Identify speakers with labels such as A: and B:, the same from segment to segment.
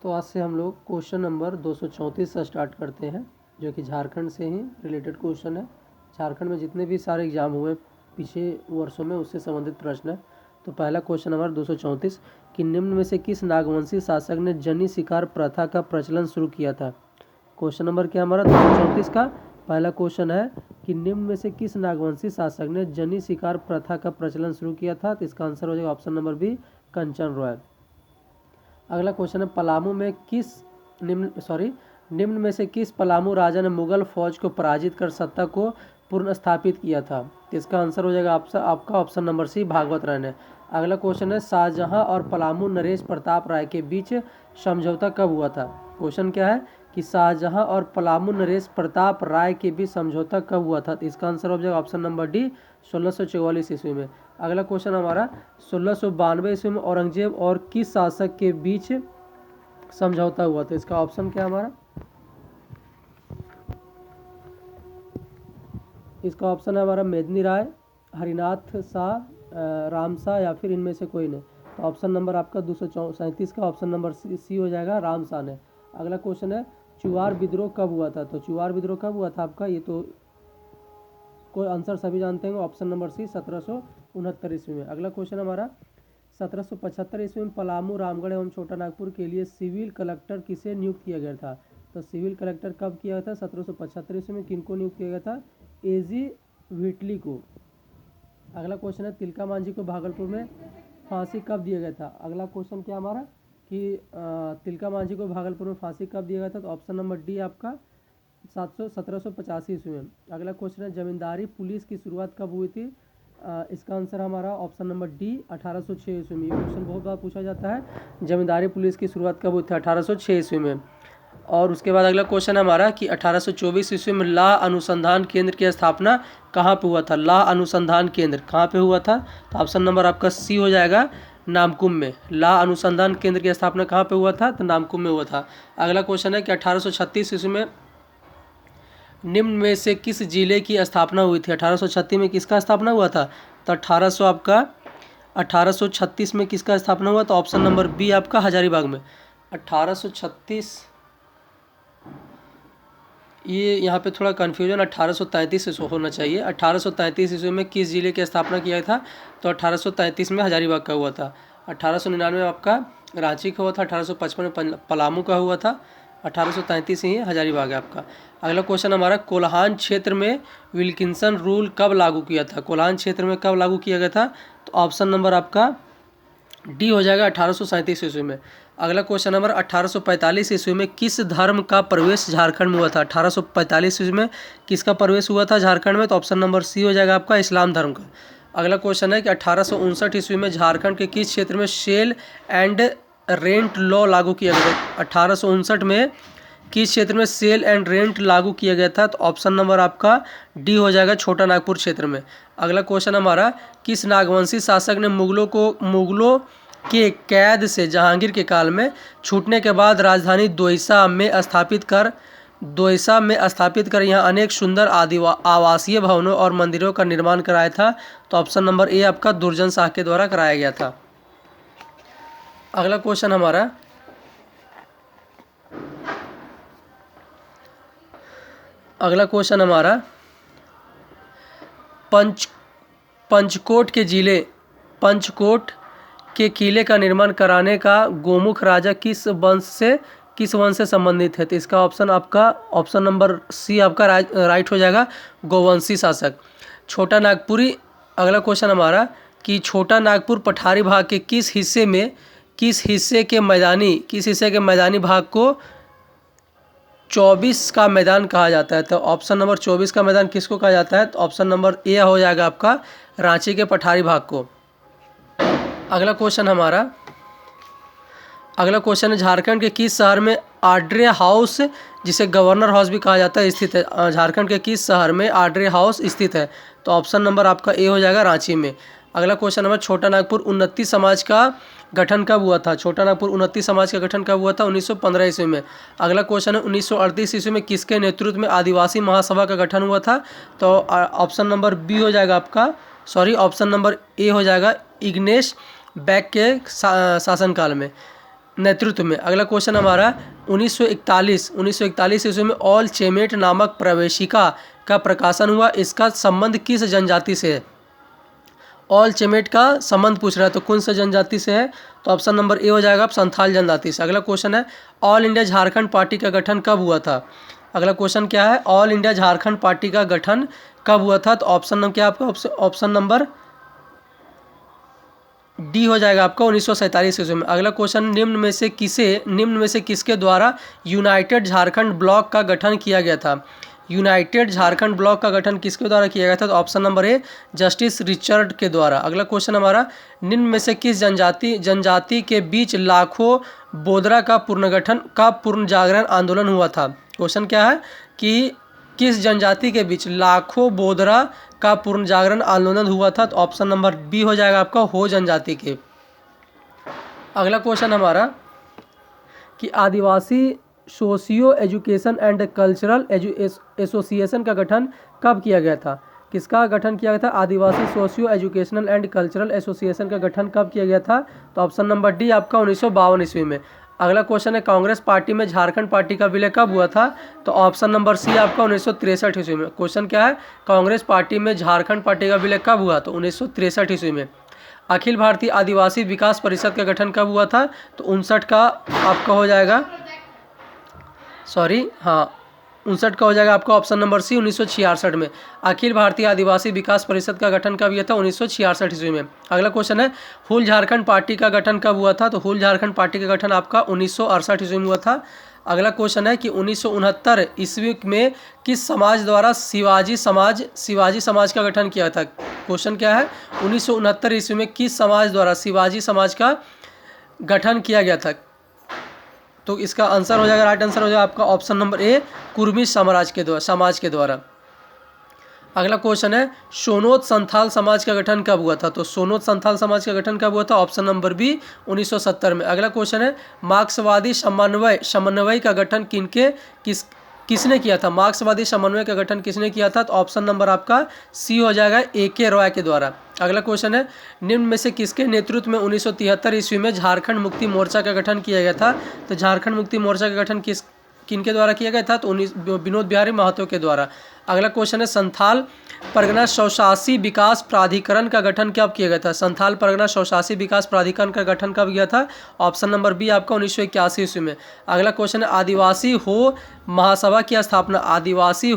A: तो आज से हम लोग क्वेश्चन नंबर 234 से स्टार्ट करते हैं, जो कि झारखंड से ही रिलेटेड क्वेश्चन है। झारखंड में जितने भी सारे एग्जाम हुए पिछले वर्षों में उससे संबंधित प्रश्न है। तो पहला क्वेश्चन नंबर 234 कि निम्न में से किस नागवंशी शासक ने जनी शिकार प्रथा का प्रचलन शुरू किया था। क्वेश्चन नंबर क्या हमारा 234 का पहला क्वेश्चन है कि निम्न में से किस नागवंशी शासक ने जनी शिकार प्रथा का प्रचलन शुरू किया था। तो इसका आंसर हो जाएगा ऑप्शन नंबर बी, कंचन रॉय। अगला क्वेश्चन है पलामू में निम्न में से किस पलामू राजा ने मुगल फौज को पराजित कर सत्ता को पुनर्स्थापित किया था। तो इसका आंसर हो जाएगा आपका ऑप्शन नंबर सी, भागवत राय ने। अगला क्वेश्चन है शाहजहां और पलामू नरेश प्रताप राय के बीच समझौता कब हुआ था। क्वेश्चन क्या है कि शाहजहां और पलामू नरेश प्रताप राय के बीच समझौता कब हुआ था। तो इसका आंसर हो जाएगा ऑप्शन नंबर डी, 1644 ईस्वी में। अगला क्वेश्चन हमारा 1692 ईस्वी में औरंगजेब और किस शासक के बीच समझौता हुआ था। इसका ऑप्शन क्या हमारा, इसका ऑप्शन है हमारा मेदिनी राय, हरिनाथ शाह, राम शाह या फिर इनमें से कोई नहीं। तो ऑप्शन नंबर आपका 237 का ऑप्शन नंबर सी हो जाएगा, राम शाह ने। अगला क्वेश्चन है चुवार विद्रोह कब हुआ था। तो चुवार विद्रोह कब हुआ था आपका, ये तो कोई आंसर सभी जानते हैं, ऑप्शन नंबर सी 1769 ईस्वी में। अगला क्वेश्चन हमारा 1775 ईस्वी में पलामू, रामगढ़ एवं छोटा नागपुर के लिए सिविल कलेक्टर किसे नियुक्त किया गया था। तो सिविल कलेक्टर कब किया गया था 1775 ईस्वी में, किनको नियुक्त किया गया था, एजी व्हिटली को। अगला क्वेश्चन है तिलका मांझी को भागलपुर में फांसी कब दिया गया था। अगला क्वेश्चन क्या हमारा कि तिलका मांझी को भागलपुर में फांसी कब दिया गया था। तो ऑप्शन नंबर डी आपका 1785 ईस्वी में। अगला क्वेश्चन है जमींदारी पुलिस की शुरुआत कब हुई थी। इसका आंसर हमारा ऑप्शन नंबर डी 1806 ईस्वी में। ये क्वेश्चन बहुत बार पूछा जाता है, जमींदारी पुलिस की शुरुआत कब हुई थी, 1806 ईस्वी में। और उसके बाद अगला क्वेश्चन हमारा कि 1824 ईस्वी में लाह अनुसंधान केंद्र की स्थापना कहाँ पे हुआ था। लाह अनुसंधान केंद्र कहाँ पे हुआ था। तो ऑप्शन नंबर आपका सी हो जाएगा, नामकुम में। लाह अनुसंधान केंद्र की स्थापना कहाँ पे हुआ था, तो नामकुम में हुआ था। अगला क्वेश्चन है कि 1836 ईस्वी में निम्न में से किस जिले की स्थापना हुई थी। 1836 में किसका स्थापना हुआ था। तो 1836 में किसका स्थापना हुआ। तो ऑप्शन नंबर बी आपका हजारीबाग में। 1836 ये यहाँ पे थोड़ा कन्फ्यूजन 1833 से होना चाहिए। 1833 ईस्वी में किस जिले की स्थापना किया था। तो 1833 में हजारीबाग का हुआ था। 1899 में आपका रांची का हुआ था। 1855 में पलामू का हुआ था। 1833 ही हजारीबाग है आपका। अगला क्वेश्चन हमारा कोल्हान क्षेत्र में विल्किंसन रूल कब लागू किया था। कोल्हान क्षेत्र में कब लागू किया गया था। तो ऑप्शन नंबर आपका डी हो जाएगा 1837 ईस्वी में। अगला क्वेश्चन नंबर 1845 ईस्वी में किस धर्म का प्रवेश झारखंड में हुआ था। 1845 ईस्वी में किसका प्रवेश हुआ था झारखंड में। तो ऑप्शन नंबर सी हो जाएगा आपका, इस्लाम धर्म का। अगला क्वेश्चन है कि 1859 ईस्वी में झारखंड के किस क्षेत्र में सेल एंड रेंट लॉ लागू किया गया था। 1859 में किस क्षेत्र में सेल एंड रेंट लागू किया गया था। तो ऑप्शन नंबर आपका डी हो जाएगा, छोटा नागपुर क्षेत्र में। अगला क्वेश्चन हमारा किस नागवंशी शासक ने मुगलों के कैद से जहांगीर के काल में छूटने के बाद राजधानी दोईसा में स्थापित कर यहाँ अनेक सुंदर आवासीय भवनों और मंदिरों का निर्माण कराया था। तो ऑप्शन नंबर ए आपका दुर्जन शाह के द्वारा कराया गया था। अगला क्वेश्चन हमारा पंचकोट के किले का निर्माण कराने का गोमुख राजा किस वंश से संबंधित है। तो इसका ऑप्शन आपका ऑप्शन नंबर सी आपका राइट हो जाएगा, गोवंशी शासक। छोटा नागपुरी। अगला क्वेश्चन हमारा कि छोटा नागपुर पठारी भाग के किस हिस्से के मैदानी भाग को 24 का मैदान कहा जाता है। तो ऑप्शन नंबर 24 का मैदान किसको कहा जाता है। तो ऑप्शन नंबर ए हो जाएगा आपका, रांची के पठारी भाग को। अगला क्वेश्चन है झारखंड के किस शहर में आड्रे हाउस, जिसे गवर्नर हाउस भी कहा जाता है, स्थित है। झारखंड के किस शहर में आड्रे हाउस स्थित है। तो ऑप्शन नंबर आपका ए हो जाएगा, रांची में। अगला क्वेश्चन नंबर छोटा नागपुर उन्नति समाज का गठन कब हुआ था। छोटा नागपुर उन्नति समाज का गठन कब हुआ था, 1915 ईस्वी में। अगला क्वेश्चन है 1938 ईस्वी में किसके नेतृत्व में आदिवासी महासभा का गठन हुआ था। तो ऑप्शन नंबर बी हो जाएगा आपका, ऑप्शन नंबर ए हो जाएगा, इग्नेश बैक के शासनकाल में। नेतृत्व में। अगला क्वेश्चन हमारा 1941 ईस्वी में ऑल चेमेट नामक प्रवेशिका का प्रकाशन हुआ, इसका संबंध किस जनजाति से है? ऑल चेमेट का संबंध पूछ रहा है तो कौन सा जनजाति से है? तो ऑप्शन नंबर ए हो जाएगा आप संथाल जनजाति से। अगला क्वेश्चन है ऑल इंडिया झारखंड पार्टी का गठन कब हुआ था? अगला क्वेश्चन क्या है? ऑल इंडिया झारखंड पार्टी का गठन कब हुआ था? तो ऑप्शन नंबर क्या आपका? ऑप्शन नंबर डी हो जाएगा आपका 1947 ईस्वी में। अगला क्वेश्चन निम्न में से किसके द्वारा यूनाइटेड झारखंड ब्लॉक का गठन किया गया था? यूनाइटेड झारखंड ब्लॉक का गठन किसके द्वारा किया गया था? तो option number A justice Richard के द्वारा। अगला क्वेश्चन हमारा निम्न में से किस जनजाति के बीच लाखों बोदरा का पूर्ण जागरण आंदोलन हुआ था? क्वेश्चन क्या है कि किस जनजाति के बीच लाखों बोदरा का पूर्ण जागरण आंदोलन हुआ था? तो ऑप्शन नंबर बी हो जाएगा आपका हो जनजाति के। अगला क्वेश्चन हमारा कि Adivasi socio education and cultural association का गठन कब किया गया था? किसका गठन किया गया था? Adivasi socio educational and cultural association का गठन कब किया गया था? तो ऑप्शन नंबर डी आपका 1952 ईस्वी में। अगला क्वेश्चन है कांग्रेस पार्टी में झारखंड पार्टी का विलय कब हुआ था? तो ऑप्शन नंबर सी आपका 1963 ईस्वी में। क्वेश्चन क्या है? कांग्रेस पार्टी में झारखंड पार्टी का विलय कब हुआ? तो 1963 ईस्वी में। अखिल भारतीय आदिवासी विकास परिषद का गठन कब हुआ था? तो 59 का आपका हो जाएगा, 59 का हो जाएगा आपका ऑप्शन नंबर सी 1966 में। अखिल भारतीय आदिवासी विकास परिषद का गठन कब हुआ था? 1966 ईस्वी में। अगला क्वेश्चन है हुल झारखंड पार्टी का गठन कब हुआ था? तो हुल झारखंड पार्टी का गठन आपका 1968 ईस्वी में हुआ था। अगला क्वेश्चन है कि 1969 ईस्वी में किस समाज द्वारा शिवाजी समाज का गठन किया था? क्वेश्चन क्या है? 1969 ईस्वी में किस समाज द्वारा शिवाजी समाज का गठन किया गया था? तो इसका आंसर हो जाएगा, राइट आंसर हो जाएगा आपका ऑप्शन नंबर ए कुर्मी समाज के द्वारा। अगला क्वेश्चन है सोनोत संथाल समाज का गठन कब हुआ था? तो सोनोत संथाल समाज का गठन कब हुआ था? ऑप्शन नंबर बी 1970 में। अगला क्वेश्चन है मार्क्सवादी समन्वय का गठन किसने किया था? मार्क्सवादी समन्वय का गठन किसने किया था? तो ऑप्शन नंबर आपका सी हो जाएगा ए.के. रॉय के द्वारा। अगला क्वेश्चन है निम्न में से किसके नेतृत्व में 1973 ईस्वी में झारखंड मुक्ति मोर्चा का गठन किया गया था? तो झारखंड मुक्ति मोर्चा का गठन किनके द्वारा किया गया था? तो विनोद बिहारी महतो के द्वारा। अगला क्वेश्चन है संथाल परगना स्वशासी विकास प्राधिकरण का गठन कब किया गया था? संथाल परगना स्वशासी विकास प्राधिकरण का गठन कब किया था? ऑप्शन नंबर बी आपका 1981 ईस्वी में। अगला क्वेश्चन है आदिवासी हो महासभा की स्थापना आदिवासी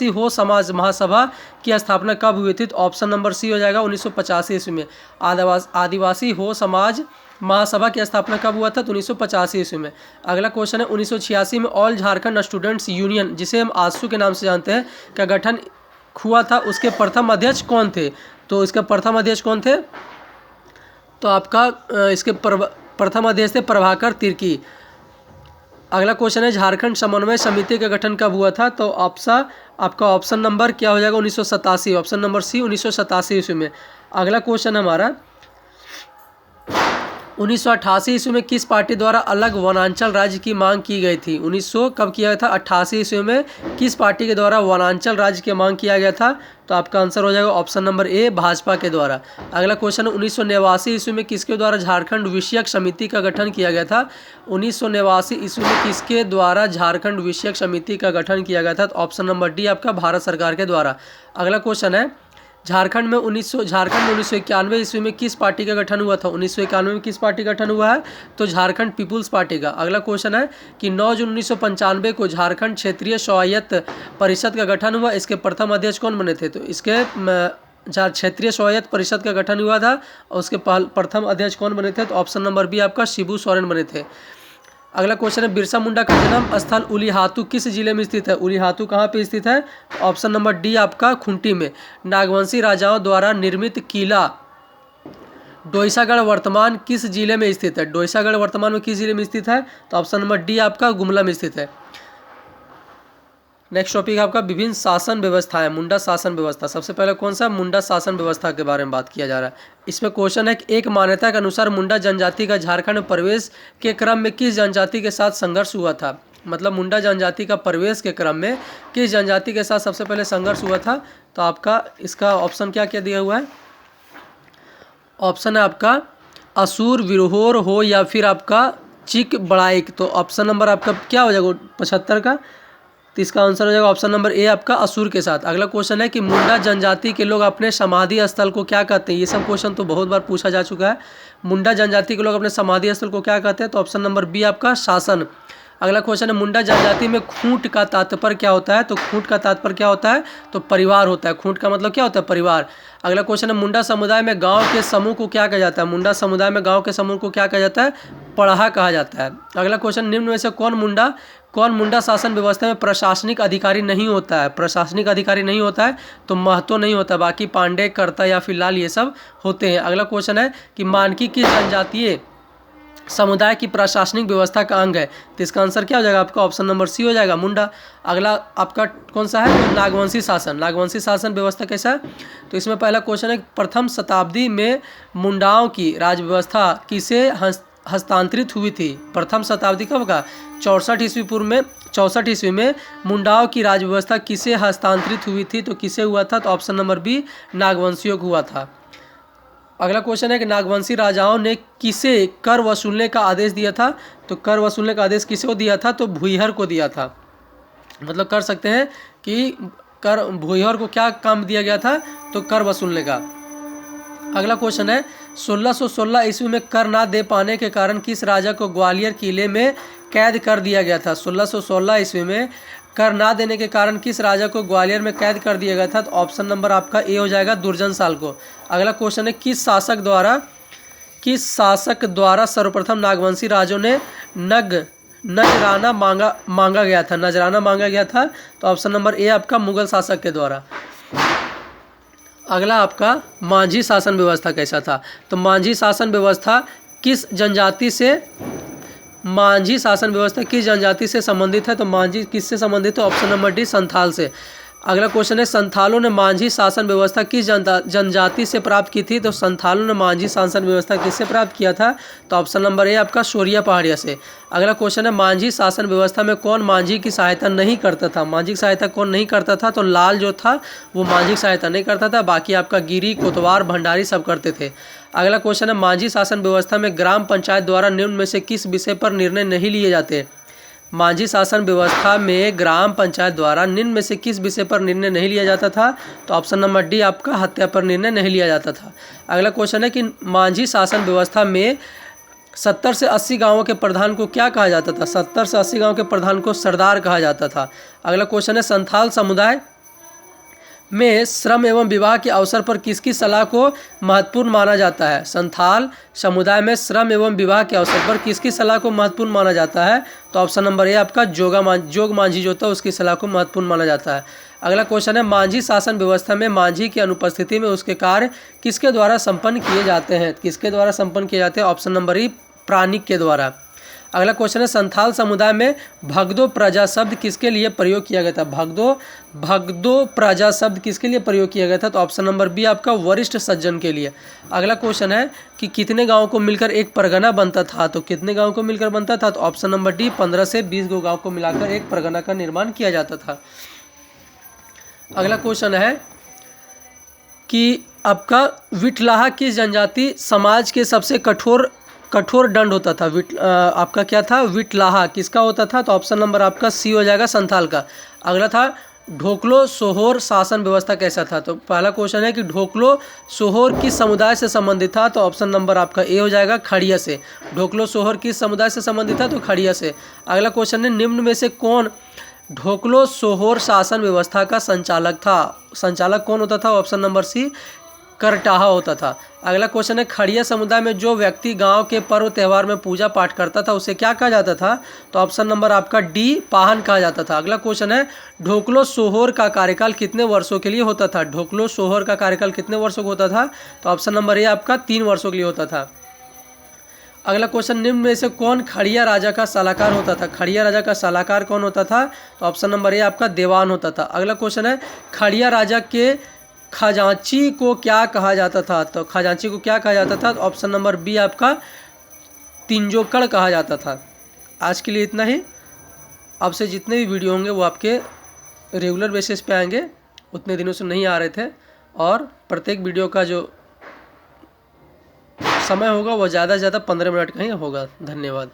A: हो समाज महासभा की स्थापना कब हुई थी? तो ऑप्शन नंबर सी हो जाएगा 1985 ईस्वी में। आदिवासी हो समाज महासभा की स्थापना कब हुआ था? तो 1985 ईस्वी में। अगला क्वेश्चन है 1986 में ऑल झारखंड स्टूडेंट्स यूनियन जिसे हम आजसू के नाम से जानते हैं का गठन हुआ था, उसके प्रथम अध्यक्ष कौन थे? तो इसके प्रथम अध्यक्ष कौन थे? तो आपका इसके प्रथम अध्यक्ष थे प्रभाकर तिर्की। अगला क्वेश्चन है झारखंड समन्वय समिति का गठन कब हुआ था? तो आपका ऑप्शन नंबर क्या हो जाएगा? 1987, ऑप्शन नंबर सी 1987 ईस्वी में। अगला क्वेश्चन हमारा 1988 ईस्वी में किस पार्टी द्वारा अलग वनांचल राज्य की मांग की गई थी? कब किया गया था? 88 ईस्वी में किस पार्टी के द्वारा वनांचल राज्य की मांग किया गया था? तो आपका आंसर हो जाएगा ऑप्शन नंबर ए भाजपा के द्वारा। अगला क्वेश्चन 1989 ईस्वी में किसके द्वारा झारखंड विषयक समिति का गठन किया गया था? 1989 ईस्वी में किसके द्वारा झारखंड विषयक समिति का गठन किया गया था? तो ऑप्शन नंबर डी आपका भारत सरकार के द्वारा। अगला क्वेश्चन है झारखंड में 1991 ईस्वी में किस पार्टी का गठन हुआ था? 1991 में किस पार्टी का गठन हुआ है? तो झारखंड पीपुल्स पार्टी का। अगला क्वेश्चन है कि 9 जून 1995 को झारखंड क्षेत्रीय स्वायत्त परिषद का गठन हुआ, इसके प्रथम अध्यक्ष कौन बने थे? तो इसके क्षेत्रीय स्वायत्त परिषद का गठन हुआ था और उसके प्रथम अध्यक्ष कौन बने थे? तो ऑप्शन नंबर बी आपका शिबू सोरेन बने थे। अगला क्वेश्चन है बिरसा मुंडा का जन्म स्थल उलीहातू किस जिले में स्थित है? उलीहातू कहाँ पे स्थित है? ऑप्शन नंबर डी आपका खूंटी में। नागवंशी राजाओं द्वारा निर्मित किला डोईसागढ़ वर्तमान किस जिले में स्थित है? डोईसागढ़ वर्तमान में किस जिले में स्थित है? तो ऑप्शन नंबर डी आपका गुमला में स्थित है। नेक्स्ट टॉपिक आपका विभिन्न शासन व्यवस्था है, मुंडा शासन व्यवस्था। सबसे पहले कौन सा? मुंडा शासन व्यवस्था के बारे में बात किया जा रहा है। इसमें क्वेश्चन है कि एक मान्यता के अनुसार मुंडा जनजाति का झारखंड में प्रवेश के क्रम में किस जनजाति के साथ संघर्ष हुआ था? मतलब मुंडा जनजाति का प्रवेश के क्रम में किस जनजाति के साथ सबसे पहले संघर्ष हुआ था? तो आपका इसका ऑप्शन क्या क्या दिया हुआ है? ऑप्शन है आपका असुर विरहोर हो या फिर आपका चिक बड़ाइक। तो ऑप्शन नंबर आपका क्या हो जाएगा 75 का, तो इसका आंसर हो जाएगा ऑप्शन नंबर ए आपका असुर के साथ। अगला क्वेश्चन है कि मुंडा जनजाति के लोग अपने समाधि स्थल को क्या कहते हैं। ये सब क्वेश्चन तो बहुत बार पूछा जा चुका है। मुंडा जनजाति के लोग अपने समाधि स्थल को क्या कहते हैं, तो ऑप्शन नंबर बी आपका शासन। अगला क्वेश्चन है मुंडा जनजाति में खूंट का तात्पर्य क्या होता है, तो खूंट का तात्पर्य क्या होता है, तो परिवार होता है। खूंट का मतलब क्या होता है, परिवार। अगला क्वेश्चन है मुंडा समुदाय में गांव के समूह को क्या कहा जाता है। मुंडा समुदाय में गांव के समूह को क्या कहा जाता है, पढ़ा कहा जाता है। अगला क्वेश्चन निम्न में से कौन मुंडा शासन व्यवस्था में प्रशासनिक अधिकारी नहीं होता है। प्रशासनिक अधिकारी नहीं होता है तो महतो नहीं होता, बाकी पांडे, कर्ता या फिर लाल ये सब होते हैं। अगला क्वेश्चन है कि मानकी किस जनजातीय समुदाय की प्रशासनिक व्यवस्था का अंग है, तो इसका आंसर क्या हो जाएगा आपका ऑप्शन नंबर सी हो जाएगा, मुंडा। अगला आपका कौन सा है, तो नागवंशी शासन। नागवंशी शासन व्यवस्था कैसा है, तो इसमें पहला क्वेश्चन है प्रथम शताब्दी में मुंडाओं की राज व्यवस्था किसे हस्तांतरित हुई थी। प्रथम शताब्दी कब का, 64 ईस्वी पूर्व में, 64 ईस्वी में मुंडाओं की राज व्यवस्था किसे हस्तांतरित हुई थी, तो किसे हुआ था, तो ऑप्शन नंबर बी नागवंशियों को हुआ था। अगला क्वेश्चन है कि नागवंशी राजाओं ने किसे कर वसूलने का आदेश दिया था, तो कर वसूलने का आदेश किसे दिया था, तो भूईहर को दिया था। मतलब कर सकते हैं कि कर भूईहर को क्या काम दिया गया था, तो कर वसूलने का। अगला क्वेश्चन है 1616 ईस्वी में कर ना दे पाने के कारण किस राजा को ग्वालियर किले में कैद कर दिया गया था। 1616 ईस्वी में कर ना देने के कारण किस राजा को ग्वालियर में कैद कर दिया गया था, तो ऑप्शन नंबर आपका ए हो जाएगा दुर्जन साल को। अगला क्वेश्चन है किस शासक द्वारा सर्वप्रथम नागवंशी राजों ने नजराना मांगा गया था, तो ऑप्शन नंबर ए आपका मुगल शासक के द्वारा। अगला आपका मांझी शासन व्यवस्था कैसा था, तो मांझी शासन व्यवस्था किस जनजाति से संबंधित है, तो मांझी किससे संबंधित है, ऑप्शन नंबर डी संथाल से। अगला क्वेश्चन है संथालों ने मांझी शासन व्यवस्था किस जनजाति से प्राप्त की थी, तो संथालों ने मांझी शासन व्यवस्था किससे प्राप्त किया था, तो ऑप्शन नंबर ए आपका शोरिया पहाड़िया से। अगला क्वेश्चन है मांझी शासन व्यवस्था में कौन मांझी की सहायता नहीं करता था। मांझी की सहायता कौन नहीं करता था, तो लाल जो था वो मांझी की सहायता नहीं करता था, बाकी आपका गिरी, कोतवाल, भंडारी सब करते थे। अगला क्वेश्चन है मांझी शासन व्यवस्था में ग्राम पंचायत द्वारा निम्न में से किस विषय पर निर्णय नहीं लिए जाते। मांझी शासन व्यवस्था में ग्राम पंचायत द्वारा निम्न में से किस विषय पर निर्णय नहीं लिया जाता था, तो ऑप्शन नंबर डी आपका हत्या पर निर्णय नहीं लिया जाता था। अगला क्वेश्चन है कि मांझी शासन व्यवस्था में 70 से 80 गांवों के प्रधान को क्या कहा जाता था। 70 से 80 गांवों के प्रधान को सरदार कहा जाता था। अगला क्वेश्चन है संथाल समुदाय में श्रम एवं विवाह के अवसर पर किसकी सलाह को महत्वपूर्ण माना जाता है। संथाल समुदाय में श्रम एवं विवाह के अवसर पर किसकी सलाह को महत्वपूर्ण माना जाता है, तो ऑप्शन नंबर ए आपका जोग मांझी जो था उसकी सलाह को महत्वपूर्ण माना जाता है। अगला क्वेश्चन है मांझी शासन व्यवस्था में मांझी की अनुपस्थिति में उसके कार्य किसके द्वारा संपन्न किए जाते हैं। किसके द्वारा संपन्न किए जाते हैं, ऑप्शन नंबर ई प्राणिक के द्वारा। अगला क्वेश्चन है संथाल समुदाय में भगदो प्रजा शब्द किसके लिए प्रयोग किया गया था। भगदो प्रजा शब्द किसके लिए प्रयोग किया गया था, तो ऑप्शन नंबर बी आपका वरिष्ठ सज्जन के लिए। अगला क्वेश्चन है कि कितने गांवों को मिलकर एक परगना बनता था, तो कितने गांवों को मिलकर बनता था, तो ऑप्शन नंबर डी 15 से 20 गांव को मिलाकर एक परगना का निर्माण किया जाता था। अगला क्वेश्चन है कि आपका विटलाहा किस जनजाति समाज के सबसे कठोर दंड होता था। आपका क्या था, विटलाहा किसका होता था, तो ऑप्शन नंबर आपका सी हो जाएगा संथाल का। अगला था ढोकलो सोहोर शासन व्यवस्था कैसा था, तो पहला क्वेश्चन है कि ढोकलो सोहोर किस समुदाय से संबंधित था, तो ऑप्शन नंबर आपका ए हो जाएगा खड़िया से। ढोकलो सोहोर किस समुदाय से संबंधित था, तो खड़िया से। अगला क्वेश्चन है निम्न में से कौन ढोकलो सोहोर शासन व्यवस्था का संचालक था। संचालक कौन होता था, ऑप्शन नंबर सी करटाहा होता था। अगला क्वेश्चन है खड़िया समुदाय में जो व्यक्ति गांव के पर्व त्यौहार में पूजा पाठ करता था उसे क्या कहा जाता था, तो ऑप्शन नंबर आपका डी पाहन कहा जाता था। अगला क्वेश्चन है ढोकलो सोहोर का कार्यकाल कितने वर्षों के लिए होता था। ढोकलो सोहोर का कार्यकाल कितने वर्षों का होता था, तो ऑप्शन नंबर ए आपका 3 वर्षों के लिए होता था। अगला क्वेश्चन निम्न में से कौन खड़िया राजा का सलाहकार होता था। खड़िया राजा का सलाहकार कौन होता था, तो ऑप्शन नंबर ए आपका देवान होता था। अगला क्वेश्चन है खड़िया राजा के खजांची को क्या कहा जाता था, तो खजांची को क्या कहा जाता था, तो ऑप्शन नंबर बी आपका तिंजोकड़ कहा जाता था। आज के लिए इतना ही। अब से जितने भी वीडियो होंगे वो आपके रेगुलर बेसिस पे आएंगे, उतने दिनों से नहीं आ रहे थे, और प्रत्येक वीडियो का जो समय होगा वो ज़्यादा से ज़्यादा 15 मिनट का ही होगा। धन्यवाद।